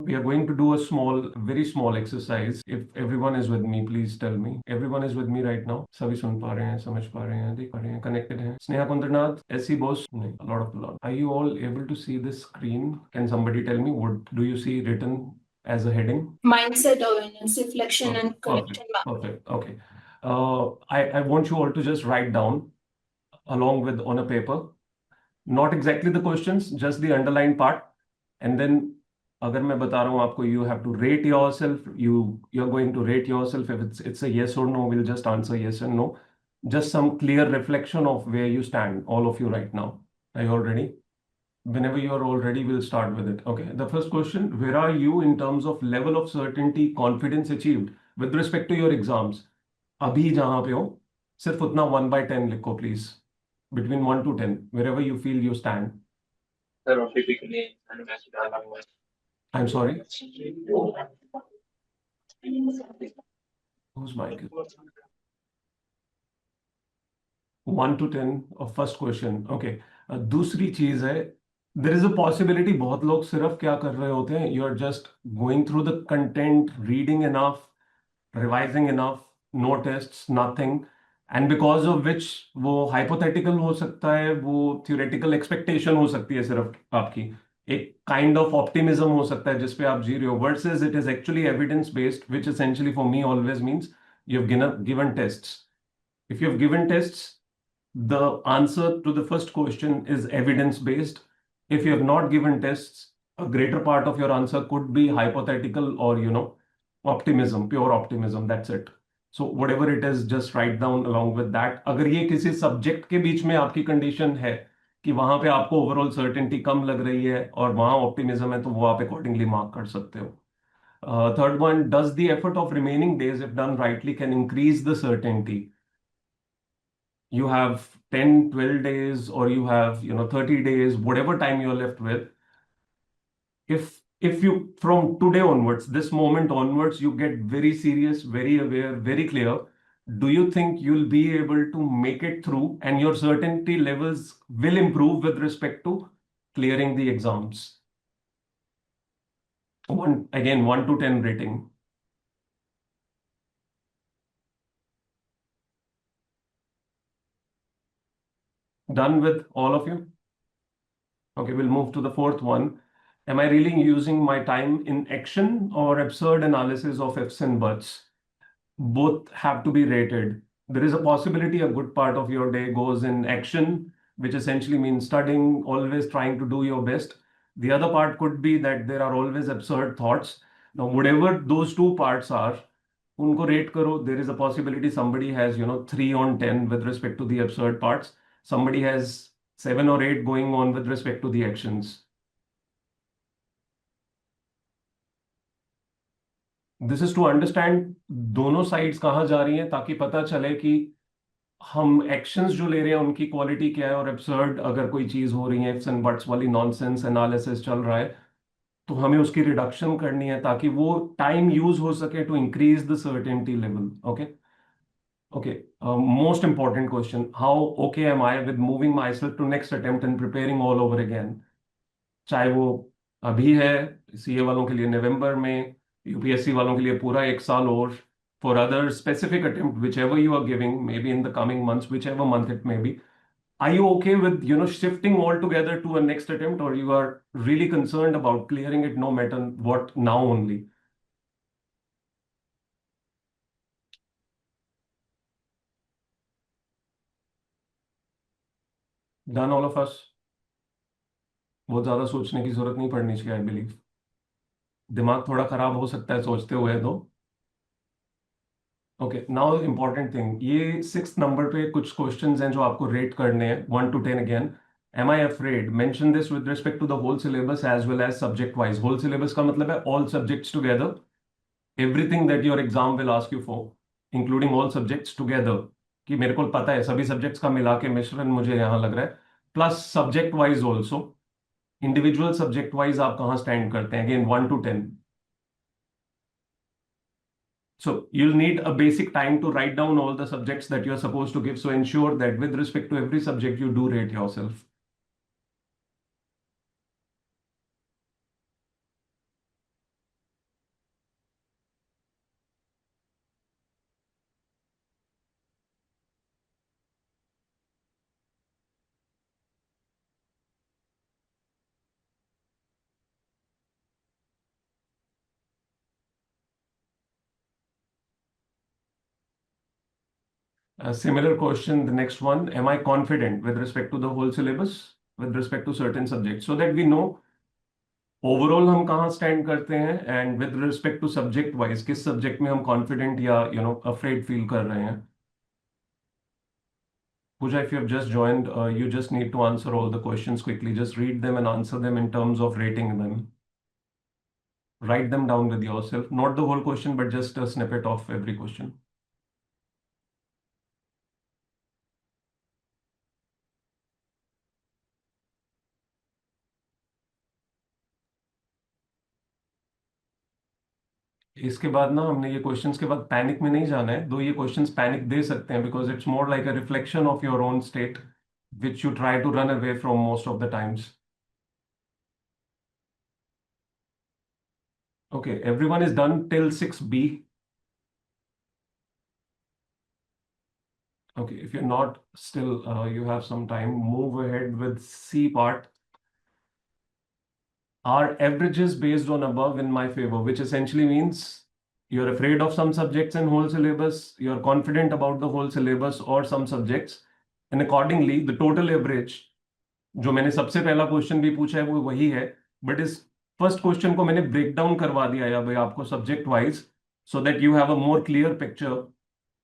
we are going to do a very small exercise. If everyone is with me, please tell me. Everyone is with me right now? सभी सुन पा रहे हैं, समझ पा रहे हैं, देख पा रहे हैं, connected हैं? Sneha Kundranath, SC Bose? नहीं, a lot. Are you all able to see this screen? Can somebody tell me what do you see written as a heading? Mindset, awareness, reflection, and connection. Perfect. Okay. I want you all to just write down along with on a paper, not exactly the questions, just the underlined part, and then अगर मैं बता रहा हूँ आपको, you have to rate yourself. You're going to rate yourself. If it's a yes or no, we'll just answer yes and no. Just some clear reflection of where you stand, all of you right now. Are you all ready? Whenever you're all ready, we'll start with it. Okay. The first question: where are you in terms of level of certainty, confidence achieved with respect to your exams? अभी जहां पे हो, सिर्फ उतना 1 by 10 लिखो, please. Between 1 to 10, wherever you feel you stand. Sir, typically, I'm sorry. Whose mic is 1 to 10 of first question? Okay. दूसरी चीज है, there is a possibility बहुत लोग सिर्फ क्या कर रहे होते हैं, you are just going through the content, reading enough, revising enough, no tests, nothing, and because of which वो hypothetical हो सकता है, वो theoretical expectation हो सकती है सिर्फ आपकी, एक काइंड ऑफ ऑप्टिमिज्म हो सकता है जिस पे आप जी रहे हो, versus it is actually evidence based, which essentially for me always means you have given tests. If you have given tests, the answer to the first question is evidence based. If you have not given tests, a greater part of your answer could be hypothetical or optimism, pure optimism. That's it. So whatever it is, just write down along with that. अगर ये किसी subject के बीच में आपकी condition है कि वहां पे आपको ओवरऑल सर्टेनिटी कम लग रही है और वहां ऑप्टिमिज्म है, तो वो आप अकॉर्डिंगली मार्क कर सकते हो. Third one: does the effort of remaining days if done rightly can increase the certainty? You have 10, 12 days, or you have 30 days, whatever time you're left with. If you, from today onwards, this moment onwards, you get very serious, very aware, very clear, do you think you'll be able to make it through and your certainty levels will improve with respect to clearing the exams? 1 to 10 rating. Done with all of you? Okay, we'll move to the fourth one. Am I really using my time in action or absurd analysis of ifs and buts? Both have to be rated. There is a possibility a good part of your day goes in action, which essentially means studying, always trying to do your best. The other part could be that there are always absurd thoughts. Now, whatever those two parts are, unko rate karo. There is a possibility somebody has 3 on 10 with respect to the absurd parts. Somebody has 7 or 8 going on with respect to the actions. This is to understand दोनों sides कहाँ जा रही हैं, ताकि पता चले कि हम एक्शंस जो ले रहे हैं उनकी क्वालिटी क्या है, और एब्सर्ड अगर कोई चीज हो रही है, इफ्स एंड बट्स वाली नॉनसेंस एनालिसिस चल रहा है, तो हमें उसकी रिडक्शन करनी है ताकि वो टाइम यूज हो सके to increase the certainty level. Okay. Most important question: how okay am I with moving myself to next attempt and preparing all over again? चाहे वो अभी है सीए वालों के लिए नवंबर में, यूपीएससी वालों के लिए पूरा 1 साल, और for other specific attempt, whichever you are giving, maybe in the coming months, whichever month it may be, are you okay with shifting altogether to a next attempt, or you are really concerned about clearing it no matter what now only? Done, all of us? बहुत ज्यादा सोचने की जरूरत नहीं पड़नी चाहिए, I believe. दिमाग थोड़ा खराब हो सकता है सोचते हुए तो. ओके, नाउ इंपॉर्टेंट थिंग, ये 6th नंबर पे कुछ क्वेश्चंस हैं जो आपको रेट करने हैं 1 to 10 again. Am I afraid? Mention this with respect to the whole syllabus as well as subject wise. Whole syllabus का मतलब है all subjects together, everything that your exam will ask you for, including all subjects together, कि मेरे को पता है सभी subjects का मिला के मिश्रण मुझे यहाँ लग रहा है, plus subject wise also, individual subject wise आप कहाँ स्टैंड करते हैं, again 1 to 10. So you'll need a basic time to write down all the subjects that you're supposed to give. So ensure that with respect to every subject, you do rate yourself. A similar question, the next one, am I confident with respect to the whole syllabus, with respect to certain subjects, so that we know overall हम कहाँ stand करते हैं, and with respect to subject wise, किस subject में हम confident या afraid feel कर रहे हैं. Pooja, if you have just joined, you just need to answer all the questions quickly. Just read them and answer them in terms of rating them. Write them down with yourself, not the whole question, but just a snippet of every question. इसके बाद ना हमने ये questions के बाद panic में नहीं जाना है, दो ये क्वेश्चंस पैनिक दे सकते हैं because it's more like a reflection of your own state which you try to run away from most of the times. Okay, everyone is done till 6B. Okay, if you're not still, you have some time. Move ahead with C part. Are averages based on above in my favor, which essentially means you're afraid of some subjects in whole syllabus, you're confident about the whole syllabus or some subjects, and accordingly, the total average, जो मैंने सबसे पहला question भी पूछा है वो वही है, बट इस फर्स्ट क्वेश्चन को मैंने ब्रेक डाउन करवा दिया है भाई आपको subject wise, so that you have a more clear picture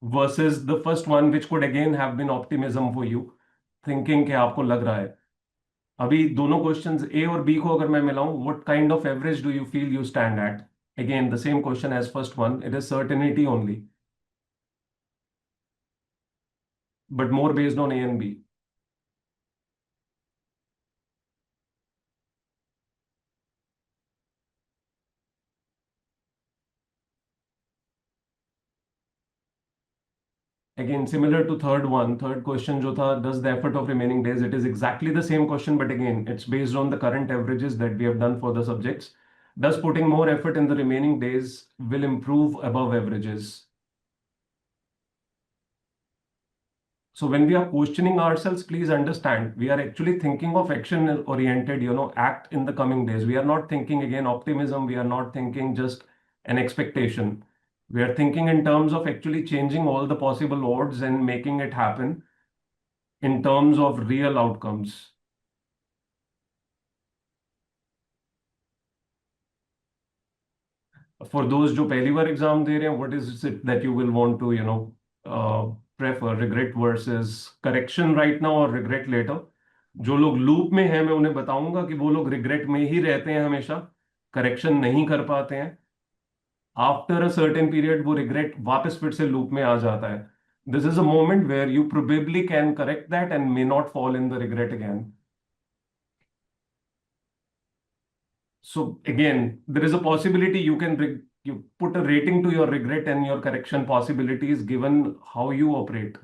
versus the first one which could again have been optimism for you, thinking कि आपको लग रहा है. अभी दोनों क्वेश्चंस ए और बी को अगर मैं मिलाऊं, what kind of average do you feel you stand at? Again the same question as first one, it is certainty only, but more based on A and B. Again, similar to third one, third question जो था, does the effort of remaining days, it is exactly the same question, but again, it's based on the current averages that we have done for the subjects. Does putting more effort in the remaining days will improve above averages? So when we are questioning ourselves, please understand, we are actually thinking of action-oriented, act in the coming days. We are not thinking, again, optimism. We are not thinking just an expectation. We are thinking in terms of actually changing all the possible odds and making it happen in terms of real outcomes. For those जो पहली बार exam दे रहे हैं, what is it that you will want to, prefer, regret versus correction right now or regret later? जो लोग loop में हैं, मैं उन्हें बताऊंगा कि वो लोग रिग्रेट में ही रहते हैं हमेशा, करेक्शन नहीं कर पाते हैं. आफ्टर अ सर्टेन पीरियड वो रिग्रेट वापस फिर से लूप में आ जाता है. This is a moment where you probably can correct that and may not fall in the regret again. So again, there is a possibility you can you put a rating to your regret and your correction possibilities given how you operate.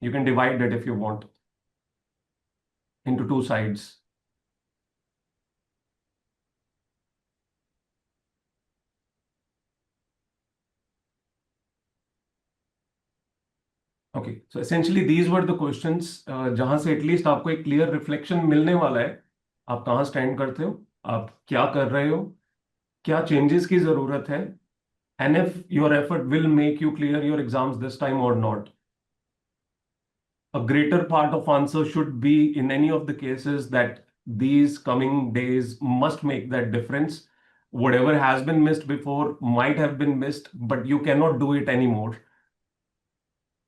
You can divide it if you want into two sides. Okay, so essentially these were the questions जहां से at least आपको एक clear reflection मिलने वाला है. आप कहाँ stand करते हो, आप क्या कर रहे हो, क्या चेंजेस की जरूरत है, and if your effort will make you clear your exams this time or not. A greater part of answer should be in any of the cases that these coming days must make that difference. Whatever has been missed before might have been missed, but you cannot do it anymore.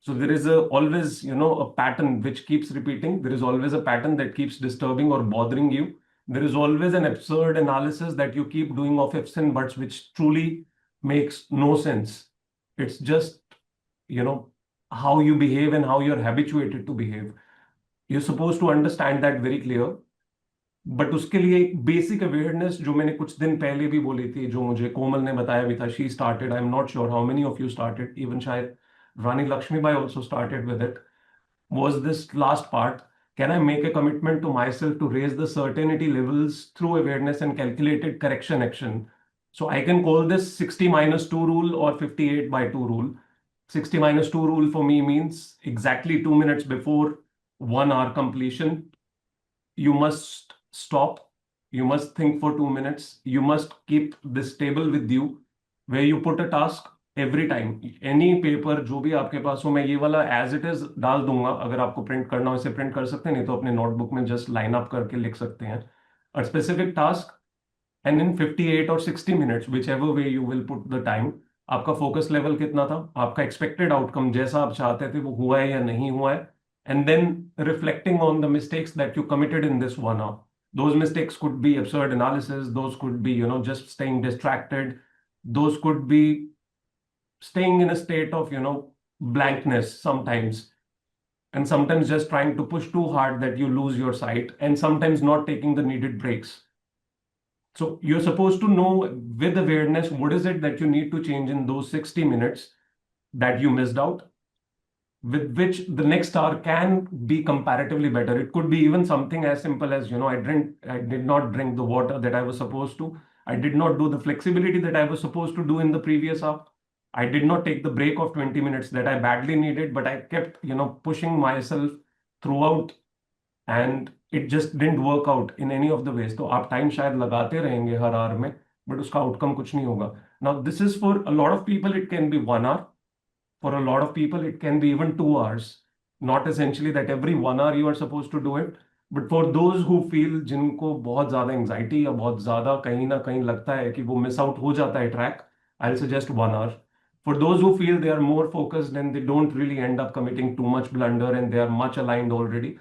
So there is always, a pattern which keeps repeating. There is always a pattern that keeps disturbing or bothering you. There is always an absurd analysis that you keep doing of ifs and buts, which truly makes no sense. It's just, how you behave and how you're habituated to behave. You're supposed to understand that very clear. But उसके लिए एक basic awareness जो मैंने कुछ दिन पहले भी बोली थी, जो मुझे कोमल ने बताया भी था, she started, I am not sure how many of you started, even शायद Rani Lakshmibai also started with it, was this last part. Can I make a commitment to myself to raise the certainty levels through awareness and calculated correction action? So I can call this 60 minus 2 rule or 58 by 2 rule. 60 minus 2 rule for me means exactly 2 minutes before 1 hour completion, you must stop, you must think for 2 minutes, you must keep this table with you where you put a task, every time any paper जो भी आपके पास हो, मैं ये वाला as it is डाल दूंगा, अगर आपको प्रिंट करना हो इसे प्रिंट कर सकते हैं, नहीं तो अपने नोटबुक में जस्ट लाइन अप करके लिख सकते हैं a specific task, and in 58 और 60 minutes which ever way you will put the time, आपका फोकस लेवल कितना था, आपका एक्सपेक्टेड आउटकम जैसा आप चाहते थे वो हुआ है या नहीं हुआ है, and then reflecting on the mistakes that you committed in this 1 hour. Those mistakes could be absurd analysis, those could be, just staying distracted, those could be staying in a state of, blankness sometimes, and sometimes just trying to push too hard that you lose your sight, and sometimes not taking the needed breaks. So you're supposed to know with awareness what is it that you need to change in those 60 minutes that you missed out, with which the next hour can be comparatively better. It could be even something as simple as, I did not drink the water that I was supposed to. I did not do the flexibility that I was supposed to do in the previous hour. I did not take the break of 20 minutes that I badly needed, but I kept, pushing myself throughout, and it just didn't work out in any of the ways. तो आप time शायद लगाते रहेंगे हर our में, but उसका outcome कुछ नहीं होगा. Now this is for a lot of people, it can be 1 hour. For a lot of people, it can be even 2 hours. Not essentially that every 1 hour you are supposed to do it. But for those who feel, जिनको बहुत ज़्यादा anxiety या बहुत ज़्यादा कहीं ना कहीं लगता है कि वो मिस आउट हो जाता है track, I'll suggest 1 hour. For those who feel they are more focused and they don't really end up committing too much blunder and they are much aligned already,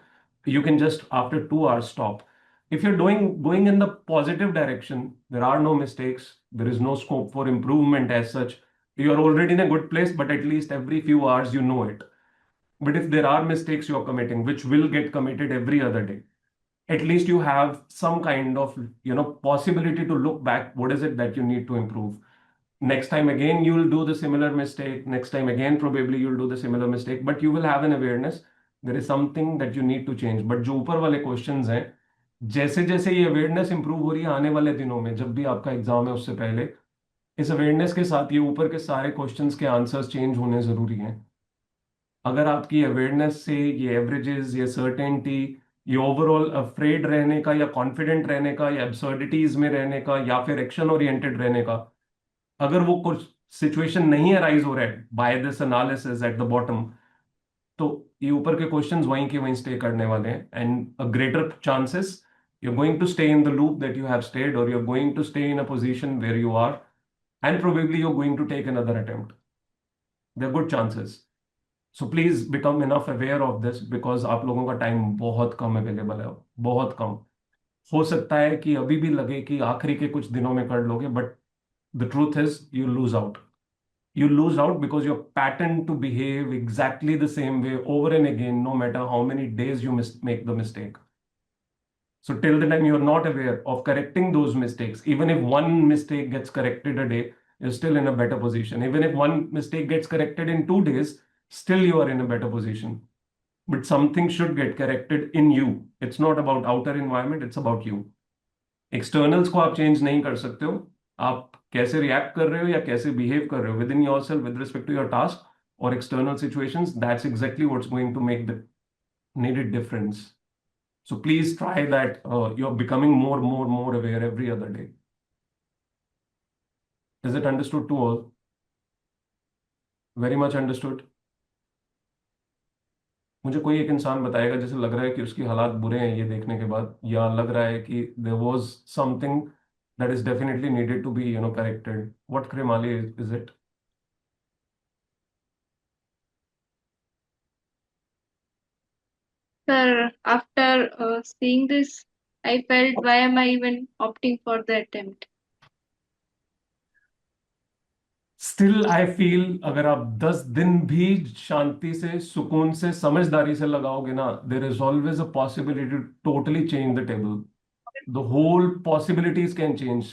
you can just after 2 hours stop. If you're going in the positive direction, there are no mistakes, there is no scope for improvement as such, you are already in a good place, but at least every few hours you know it. But if there are mistakes you are committing, which will get committed every other day, at least you have some kind of, possibility to look back. What is it that you need to improve? Next time again, you will do the similar mistake. Next time again, probably you'll do the similar mistake, but you will have an awareness. There is something that you need to change. But जो ऊपर वाले questions हैं, जैसे जैसे ये awareness improve हो रही है आने वाले दिनों में, जब भी आपका एग्जाम है उससे पहले, इस अवेयरनेस के साथ ये ऊपर के सारे क्वेश्चंस के आंसर्स चेंज होने जरूरी हैं. अगर आपकी अवेयरनेस से ये एवरेजेस, ये सर्टेनिटी, ये ओवरऑल अफ्रेड रहने का या कॉन्फिडेंट रहने का या एब्सर्डिटीज में रहने का या फिर एक्शन ओरिएंटेड रहने का, अगर वो कुछ सिचुएशन नहीं अराइज हो रहा है by this analysis at the bottom, तो ये ऊपर के क्वेश्चंस वहीं के वहीं स्टे करने वाले हैं, and a greater chances you're going to stay in the loop that you have stayed, or you're going to stay in a position where you are, and probably you're going to take another attempt. There are good chances. So please become enough aware of this, because आप लोगों का time बहुत कम available है, बहुत कम. हो सकता है कि अभी भी लगे कि आखिरी के कुछ दिनों में कर लोगे, but the truth is you lose out. You lose out because you're patterned to behave exactly the same way over and again, no matter how many days you make the mistake. So till the time you're not aware of correcting those mistakes, even if one mistake gets corrected a day, you're still in a better position. Even if one mistake gets corrected in 2 days, still you are in a better position. But something should get corrected in you. It's not about outer environment, it's about you. Externals को आप change नहीं कर सकते हो. आप कैसे react कर रहे हो या कैसे behave कर रहे हो within yourself with respect to your task or external situations, that's exactly what's going to make the needed difference. So please try that. You're becoming more aware every other day. Is it understood to all? Very much understood. मुझे कोई एक इंसान बताएगा जैसे लग रहा है कि उसकी हालात बुरे हैं ये देखने के बाद, या लग रहा है कि there was something that is definitely needed to be, corrected. What Krimali is it? Sir, after seeing this, I felt, why am I even opting for the attempt? Still I feel अगर आप 10 दिन भी शांति से, सुकून से, समझदारी से लगाओगे ना, there is always a possibility to totally change the table. The whole possibilities can change.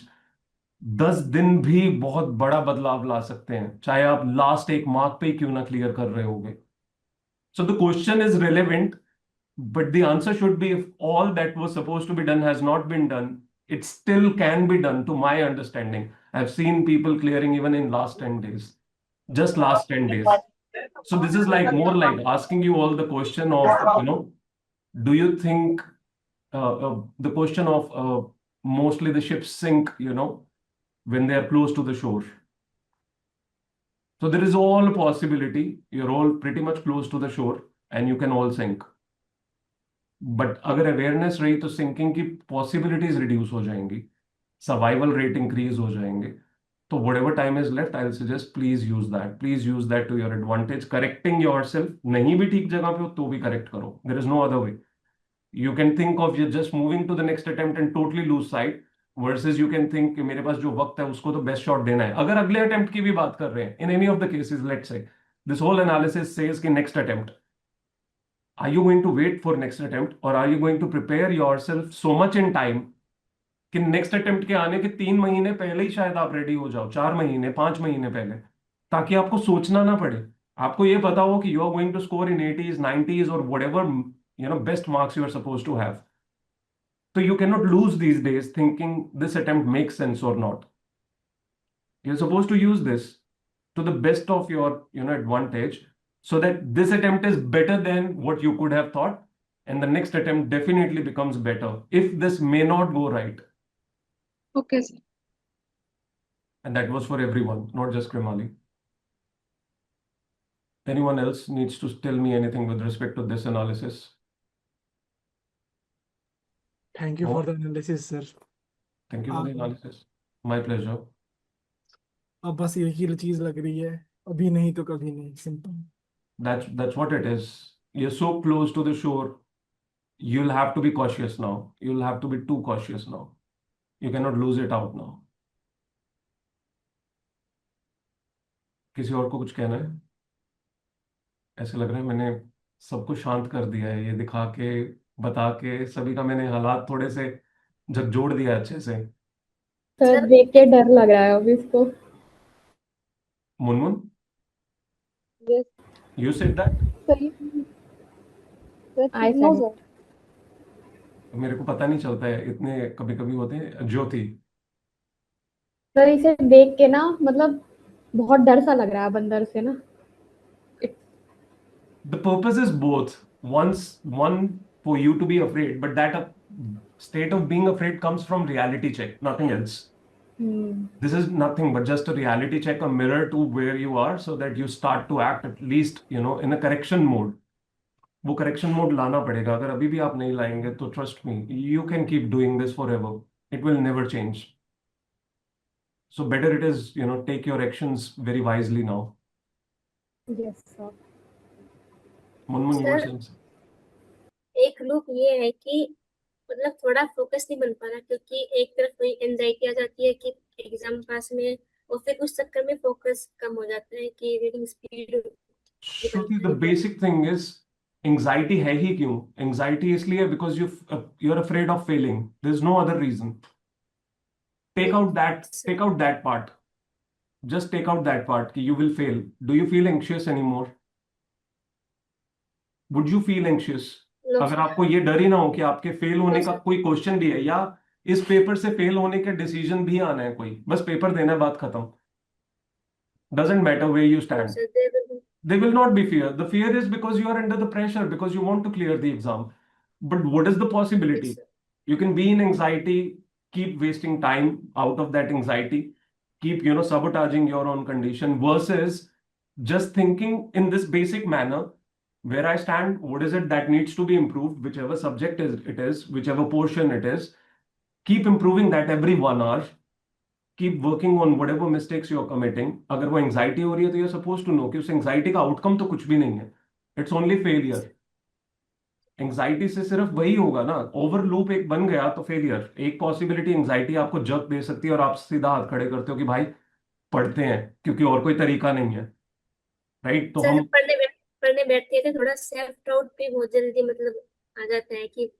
10 दिन भी बहुत बड़ा बदलाव ला सकते हैं, चाहे आप लास्ट एक मार्क पे ही क्यों ना क्लियर कर रहे होगे. So the question is relevant, but the answer should be, if all that was supposed to be done has not been done, it still can be done to my understanding. I've seen people clearing even in last 10 days, just last 10 days. So this is like more like asking you all the question of, do you think the question of mostly the ships sink, when they are close to the shore. So there is all a possibility. You're all pretty much close to the shore and you can all sink. But अगर awareness रही तो sinking की possibilities reduce हो जाएंगी, survival rate increase हो जाएंगे. तो whatever time is left, I'll suggest please use that. Please use that to your advantage. Correcting yourself. नहीं भी ठीक जगह पे हो तो भी करेक्ट करो. There is no other way. You can think of just moving to the next attempt and totally lose sight. Versus you can think कि मेरे पास जो वक्त है उसको तो बेस्ट शॉट देना है. अगर अगले अटेम्प्ट की भी बात कर रहे हैं, in any of the cases, let's say this whole analysis says कि next attempt, are you going to wait for next attempt or are you going to prepare yourself so much in time कि next attempt के आने के 3 महीने पहले ही शायद आप ready हो जाओ, 4 महीने 5 महीने पहले, ताकि आपको सोचना ना पड़े. आपको ये पता हो कि you are going to score in 80s 90s और whatever best marks you are supposed to have. So you cannot lose these days thinking this attempt makes sense or not. You're supposed to use this to the best of your advantage, so that this attempt is better than what you could have thought, and the next attempt definitely becomes better if this may not go right. Okay, sir. And that was for everyone, not just Krimali. Anyone else needs to tell me anything with respect to this analysis? Thank you for the analysis, sir. Thank you for the analysis. My pleasure. अब बस एक ही चीज लग रही है, अभी नहीं तो कभी नहीं, simple. That's what it is. You're so close to the shore. You'll have to be cautious now. You'll have to be too cautious now. You cannot lose it out now. किसी और को कुछ कहना है? ऐसे लग रहा है मैंने सबको शांत कर दिया है, ये दिखा के बता के सभी का मैंने हालात थोड़े से झकझोर दिया अच्छे से. सर देख के डर लग रहा है अभी इसको. Munmun, Yes, you said that? I No, said sir. मेरे को पता नहीं चलता है, इतने कभी कभी होते हैं. ज्योति, सर इसे देख के ना मतलब बहुत डर सा लग रहा है अंदर से ना. the purpose is both. One for you to be afraid, but that state of being afraid comes from reality check, nothing else. This is nothing but just a reality check, a mirror to where you are, so that you start to act at least, in a correction mode. वो correction mode लाना पड़ेगा. अगर अभी भी आप नहीं लाएंगे तो trust me, you can keep doing this forever. It will never change. So better it is, take your actions very wisely now. Yes, sir. Munmun, you were saying? एक लूप ये है कि मतलब थोड़ा फोकस नहीं बन पा रहा, क्योंकि एक तरफ वही एंजाइटी आ जाती है कि एग्जाम पास में, और फिर उस चक्कर में फोकस कम हो जाता है कि reading speed. Shruti, the basic thing is anxiety है ही क्यों? Anxiety इसलिए because you're afraid of failing. There's no other reason. Take out that part. Just take out that part कि you will fail. Do you feel anxious anymore? Would you feel anxious? अगर आपको ये डर ही ना हो कि आपके फेल होने का कोई क्वेश्चन भी है, या इस पेपर से फेल होने का डिसीजन भी आना है कोई, बस पेपर देना है, बात खत्म. Doesn't matter where you stand. There will not be fear. The fear is because you are under the pressure, because you want to clear the exam. But what is the possibility? You can be in anxiety, keep wasting time out of that anxiety, keep, sabotaging your own condition, versus just thinking in this basic manner, where I stand, what is it that needs to be improved, whichever subject it is, whichever portion it is, keep improving that every 1 hour. Keep working on whatever mistakes you're committing. अगर वो anxiety हो रही है तो you're supposed to know कि उस anxiety का outcome तो कुछ भी नहीं है. It's only failure. Anxiety से सिर्फ वही होगा ना, over loop एक बन गया तो failure. एक possibility anxiety आपको जग दे सकती है और आप सीधा हाथ खड़े करते हो कि भाई पढ़ते हैं क्योंकि और कोई तरीका नहीं है. राइट? तो हम पढ़ने बैठते हैं तो थोड़ा सेल्फ डाउट भी बहुत जल्दी मतलब आ जाता है कि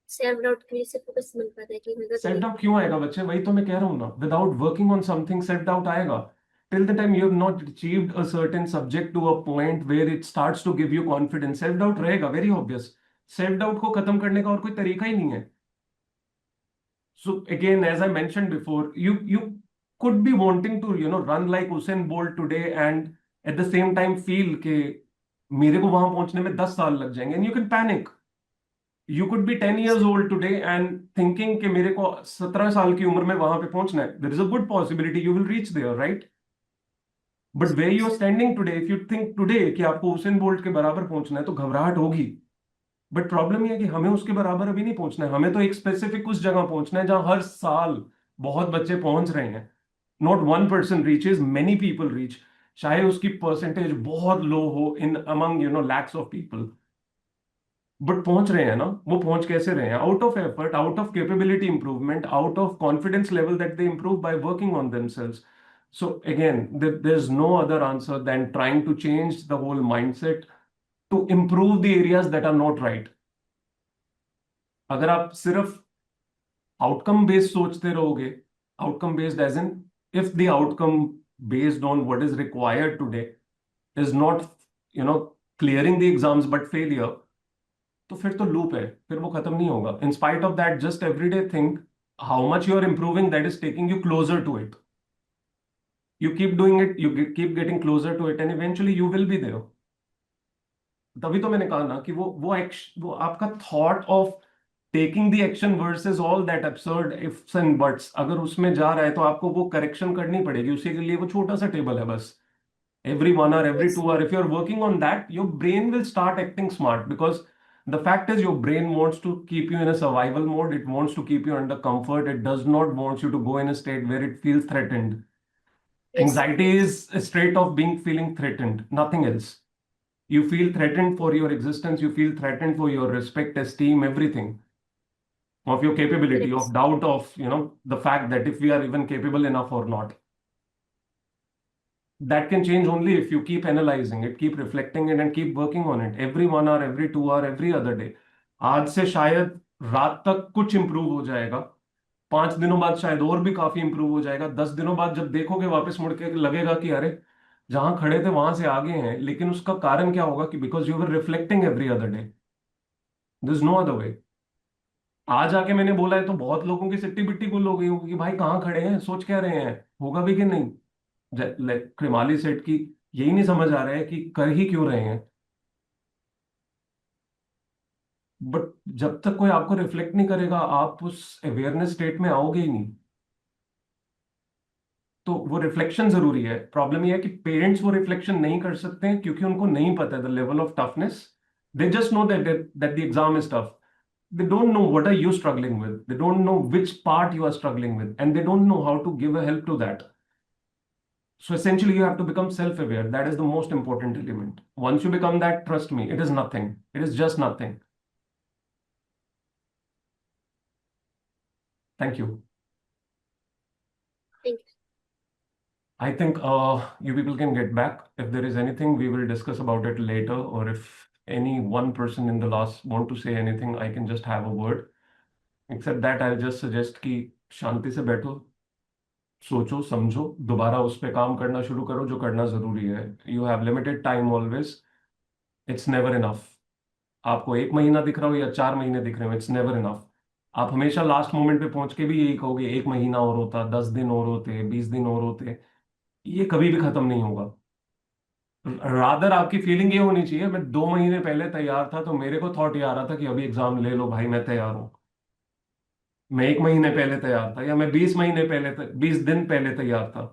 सेल्फ डाउट की वजह से फोकस बन पाता है कि मतलब सेल्फ डाउट क्यों आएगा बच्चे? वही तो मैं कह रहा हूँ ना, without working on something self doubt आएगा. Till the time you have not achieved a certain subject to a point where it starts to give you confidence, self doubt रहेगा. Very obvious. सेल्फ डाउट को खत्म करने का और कोई तरीका ही नहीं है. So again, as I mentioned before, you could be wanting to run like Usain Bolt today and at the same time feel कि मेरे को वहां पहुंचने में 10 साल लग जाएंगे, and you can panic. You could be 10 years old today and thinking कि मेरे को 17 साल की उम्र में वहां पे पहुंचना है. There is a good possibility you will reach there, right? But way you are standing today, if you think today कि आपको उसेन बोल्ट के बराबर पहुंचना है तो घबराहट होगी। बट प्रॉब्लम ये है कि हमें उसके बराबर अभी नहीं पहुंचना है, हमें तो एक स्पेसिफिक उस जगह पहुंचना है जहां हर साल बहुत बच्चे पहुंच रहे हैं। Not one person reaches, many people reach, चाहे उसकी परसेंटेज बहुत लो हो in among lakhs of people, but पहुंच रहे हैं ना। वो पहुंच कैसे रहे हैं? Out of effort, out of capability improvement, out of confidence level that they improve by working on themselves. So again, there's no other answer than trying to change the whole mindset to improve the areas that are not right. अगर आप सिर्फ outcome based सोचते रहोगे, outcome based as in if the outcome based on what is required today is not clearing the exams but failure, तो फिर तो loop है, फिर वो खत्म नहीं होगा। In spite of that, just everyday think how much you are improving, that is taking you closer to it. You keep doing it, you keep getting closer to it, and eventually you will be there. तभी तो मैंने कहा ना कि वो आपका thought of taking the action versus all that absurd ifs and buts, अगर उसमें जा रहा है तो आपको वो करेक्शन करनी पड़ेगी। उसी के लिए वो छोटा सा टेबल है बस, every 1 hour, every 2 hour, if you're working on that, your brain will start acting smart, because the fact is your brain wants to keep you in a survival mode, it wants to keep you under comfort, it does not want you to go in a state where it feels threatened. Yes. Anxiety is a state of feeling threatened, nothing else. You feel threatened for your existence, you feel threatened for your respect, esteem, everything, of your capability, Yes. of doubt of, the fact that if we are even capable enough or not. That can change only if you keep analyzing it, keep reflecting it, and keep working on it. Every 1 hour, every 2 hour, every other day. आज से शायद रात तक कुछ improve हो जाएगा, 5 दिनों बाद शायद और भी काफी इंप्रूव हो जाएगा, 10 दिनों बाद जब देखोगे वापस मुड़ के लगेगा कि अरे जहां खड़े थे वहां से आगे हैं। लेकिन उसका कारण क्या होगा? कि because you were reflecting every other day, this is no other way. आज आके मैंने बोला है तो बहुत लोगों की सिट्टी बिट्टी गुल हो गई होगी कि भाई कहाँ खड़े हैं, सोच क्या रहे हैं, होगा भी कि नहीं। क्रिमाली सेट की यही नहीं समझ आ रहा है कि कर ही क्यों रहे हैं। बट जब तक कोई आपको रिफ्लेक्ट नहीं करेगा, आप उस अवेयरनेस स्टेट में आओगे ही नहीं। तो वो रिफ्लेक्शन जरूरी है। प्रॉब्लम ये है कि पेरेंट्स वो रिफ्लेक्शन नहीं कर सकते हैं क्योंकि उनको नहीं पता the level of toughness. They just know that the exam is tough. They don't know what are you struggling with. They don't know which part you are struggling with, and they don't know how to give a help to that. So essentially, you have to become self-aware. That is the most important element. Once you become that, trust me, it is nothing. It is just nothing. Thank you. Thank you. I think you people can get back. If there is anything, we will discuss about it later. Or if any one person in the last want to say anything, I can just have a word. Except that, I'll just suggest कि शांति से बैठो, सोचो समझो, दोबारा उस पे काम करना शुरू करो जो करना जरूरी है। You have limited time always, it's never enough. आपको 1 महीना दिख रहा हो या 4 महीने दिख रहे हो, इट्स नेवर इनफ। आप हमेशा लास्ट मोमेंट पे पहुंच के भी यही कहोगे 1 महीना और होता, 10 दिन और होते, 20 दिन और होते। ये कभी भी खत्म नहीं होगा। रादर आपकी फीलिंग ये होनी चाहिए, मैं 2 महीने पहले तैयार था तो मेरे को थॉट ये आ रहा था कि अभी एग्जाम ले लो भाई, मैं तैयार हूं। मैं 1 महीने पहले तैयार था, या मैं 20 महीने पहले 20 दिन पहले तैयार था।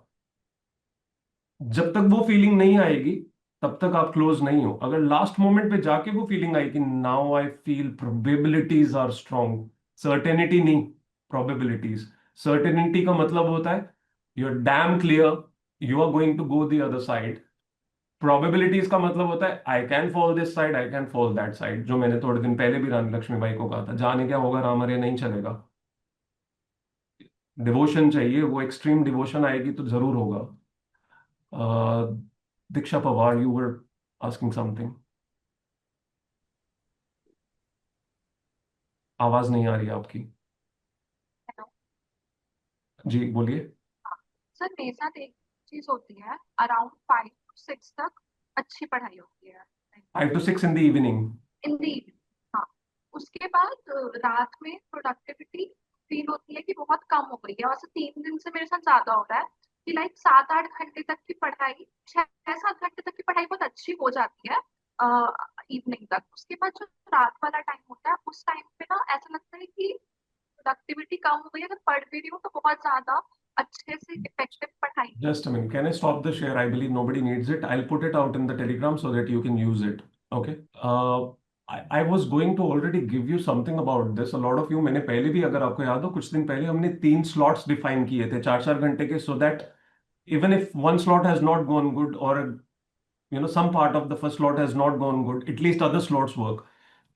जब तक वो फीलिंग नहीं आएगी तब तक आप क्लोज नहीं हो। अगर लास्ट मोमेंट पे जाके वो फीलिंग आई कि now I feel probabilities are strong, certainty नहीं, प्रोबेबिलिटीज। सर्टेनिटी का मतलब होता है you are damn clear you are going to go the other side. Probabilities का मतलब होता है I can fall this side, I can fall that side, जो मैंने थोड़े दिन पहले भी रानी लक्ष्मीबाई को कहा था, जाने क्या होगा राम अरे नहीं चलेगा। डिवोशन चाहिए, वो एक्सट्रीम डिवोशन आएगी तो जरूर होगा। Diksha Pawar, you were asking something. आवाज नहीं आ रही है आपकी। हेलो जी बोलिए। सर, मेरे साथ एक चीज होती है, अराउंड 5 to 6 तक अच्छी पढ़ाई होती है 5 to 6 in the evening. इन दी। हाँ, उसके बाद रात में प्रोडक्टिविटी फील होती है कि बहुत कम हो गई है। वैसे 3 दिन से मेरे साथ ज्यादा हो रहा है कि लाइक 7-8 घंटे तक की पढ़ाई, 6-7 घंटे तक की पढ़ाई बहुत अच्छी हो जाती है इवनिंग तक। उसके बाद जो रात वाला टाइम होता है उस टाइम पे ना ऐसा लगता है कि प्रोडक्टिविटी कम हो गई है। अगर पढ़ भी रही हूँ तो बहुत ज्यादा अच्छे से इफेक्टिव पढ़ाई। Just a minute. Can I stop the share? I believe nobody needs it. I'll put it out in the Telegram so that you can use it. Okay. I was going to already give you something about this. A lot of you, मैंने पहले भी, अगर आपको याद हो, कुछ दिन पहले हमने 3 slots define किए थे 4-4 घंटे के, so that even if one slot has not gone good, or some part of the first slot has not gone good, at least other slots work.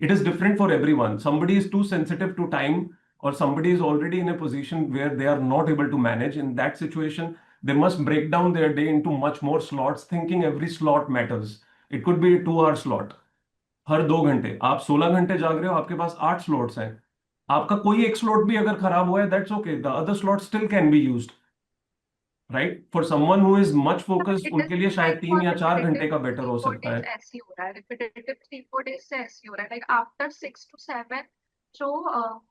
It is different for everyone. Somebody is too sensitive to time, or somebody is already in a position where they are not able to manage. In that situation, they must break down their day into much more slots, thinking every slot matters. It could be a 2-hour slot. हर 2 घंटे आप 16 घंटे जाग रहे हो, आपके पास 8 slots हैं, आपका कोई एक स्लॉट भी अगर खराब हुआ है, that's okay, the other slot still can be used, right? For someone who is much focused, उनके लिए शायद 3 या 4 घंटे का बेटर हो सकता है। ऐसे हो रहा है, रिपीटेटिव 3-4 डेज से ऐसे हो रहा है, लाइक आफ्टर 6 to 7 जो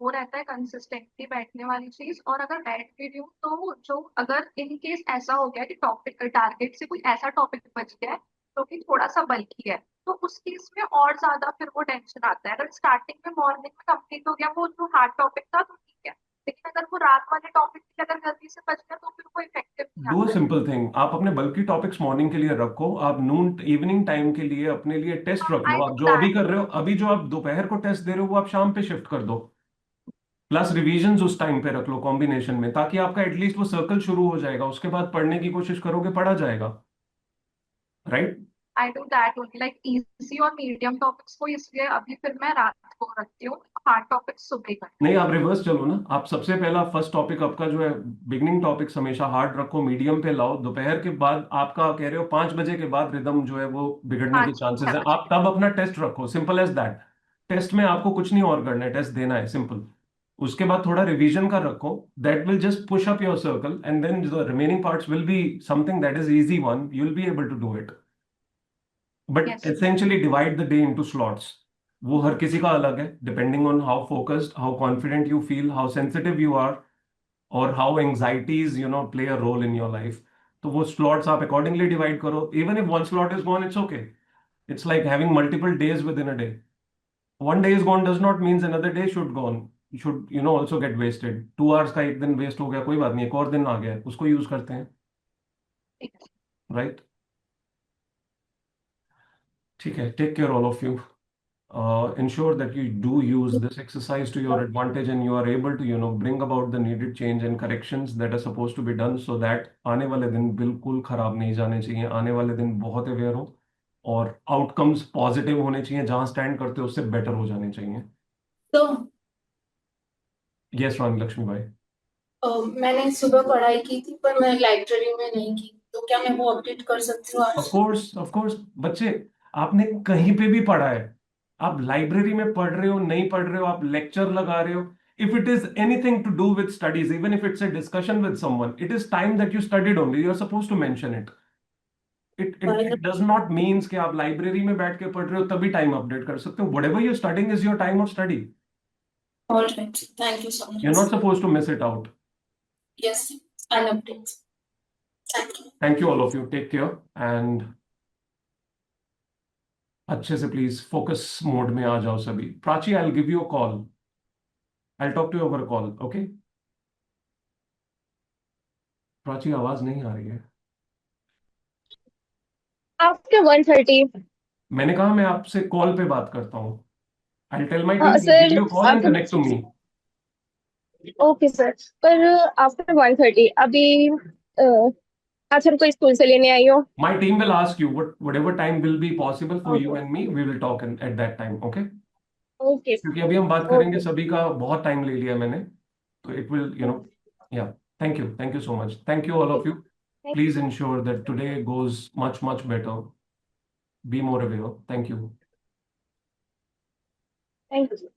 वो रहता है कंसिस्टेंटली बैठने वाली चीज। और अगर बैठ भी रही हूँ तो जो अगर इन केस ऐसा हो गया कि टॉपिक टारगेट से कोई ऐसा टॉपिक बच गया है जो कि थोड़ा सा बल्कि है, तो उस केस में और ज्यादा फिर वो टेंशन आता है। अगर स्टार्टिंग में मॉर्निंग में कंप्लीट हो गया वो जो हार्ड टॉपिक था तो ठीक है, लेकिन अगर वो रात वाले टॉपिक की अगर जल्दी से बच गया तो फिर वो इफेक्टिव नहीं डू आता है। सिंपल थिंग, आप अपने बल्कि टॉपिक्स मॉर्निंग के लिए रखो, आप नून इवनिंग टाइम के लिए अपने लिए टेस्ट रख लो। I आप do जो अभी that. कर रहे हो, अभी जो आप दोपहर को टेस्ट दे रहे हो, वो आप शाम पे शिफ्ट कर दो, प्लस रिवीजन उस टाइम पे रख लो कॉम्बिनेशन में, ताकि आपका एटलीस्ट वो सर्कल शुरू हो जाएगा, उसके बाद पढ़ने की कोशिश करोगे, पढ़ा जाएगा, right? I do that only, like easy और मीडियम टॉपिक्स को इसलिए अभी फिर मैं रात को रखती हूँ, हार्ड टॉपिक्स सुबह करती नहीं, आप रिवर्स चलो ना, आप सबसे पहला फर्स्ट टॉपिक आपका जो है, बिगनिंग टॉपिक्स हमेशा हार्ड रखो, मीडियम पे लाओ, दोपहर के बाद आपका कह रहे हो 5 बजे के बाद रिदम जो है वो बिगड़ने के 5 चांसेस है, 6 आप तब अपना टेस्ट रखो, सिंपल एज दैट। टेस्ट में आपको कुछ नहीं और करना है, टेस्ट देना है, सिंपल। उसके बाद थोड़ा रिवीजन का रखो, that will just push up your circle, and then the remaining parts will be something that is easy one, you will be able to do it. But Yes. Essentially divide the day into slots. वो हर किसी का अलग है, depending on how focused, how confident you feel, how sensitive you are, और how anxieties play a role in your life. तो वो slots आप अकॉर्डिंगली डिवाइड करो। Even if one slot is gone, it's okay, it's like having multiple days with in a day. One day is gone does not mean another day should gone should also get wasted. 2 hours का एक दिन waste हो गया, कोई बात नहीं, एक और दिन आ गया, उसको यूज करते हैं, ठीक है। राइट? ठीक है, take care all of you. Ensure that you do use this exercise to your advantage, and you are able to bring about the needed change and corrections that are supposed to be done, so that आने वाले दिन बिल्कुल खराब नहीं जाने चाहिए, आने वाले दिन बहुत अवेयर हो, और आउटकम्स पॉजिटिव होने चाहिए, जहां स्टैंड करते हो उससे बेटर हो जाने चाहिए। तो यस रानी लक्ष्मी भाई। मैंने सुबह पढ़ाई की थी पर मैं लाइब्रेरी में नहीं की, तो क्या मैं वो अपडेट कर सकती हूँ आज? ऑफ कोर्स बच्चे, आपने कहीं पे भी पढ़ा है, आप लाइब्रेरी में पढ़ रहे हो, नहीं पढ़ रहे हो, आप लेक्चर लगा रहे हो, if it is anything to do with studies, even if it's a discussion with someone, it is time that you studied only, you are supposed to mention it. It does not means कि आप library में बैठ के पढ़ रहे हो तभी time update कर सकते हो. Whatever you're studying is your time of study. All right, thank you so much. You're not supposed to miss it out. Yes, I'll update. Thank you. Thank you all of you. Take care, and अच्छे से please focus mode में आ जाओ सभी. Prachi, I'll give you a call. I'll talk to you over a call, okay? Prachi, आवाज नहीं आ रही है. After 1:30 मैंने कहा मैं आपसे कॉल पे बात करता हूँ. I'll tell my team to sir, give you a call and connect to me. Okay sir, पर आफ्टर 1:30 अभी आज सर को स्कूल से लेने आई हो. My team will ask you whatever time will be possible for you and me. We will talk at that time, okay? Okay क्योंकि अभी हम बात करेंगे, Okay. सभी का बहुत टाइम ले लिया मैंने, तो it will, yeah. Thank you so much. Thank you all of you. Please ensure that today goes much better. Be more aware. Thank you. Thank you.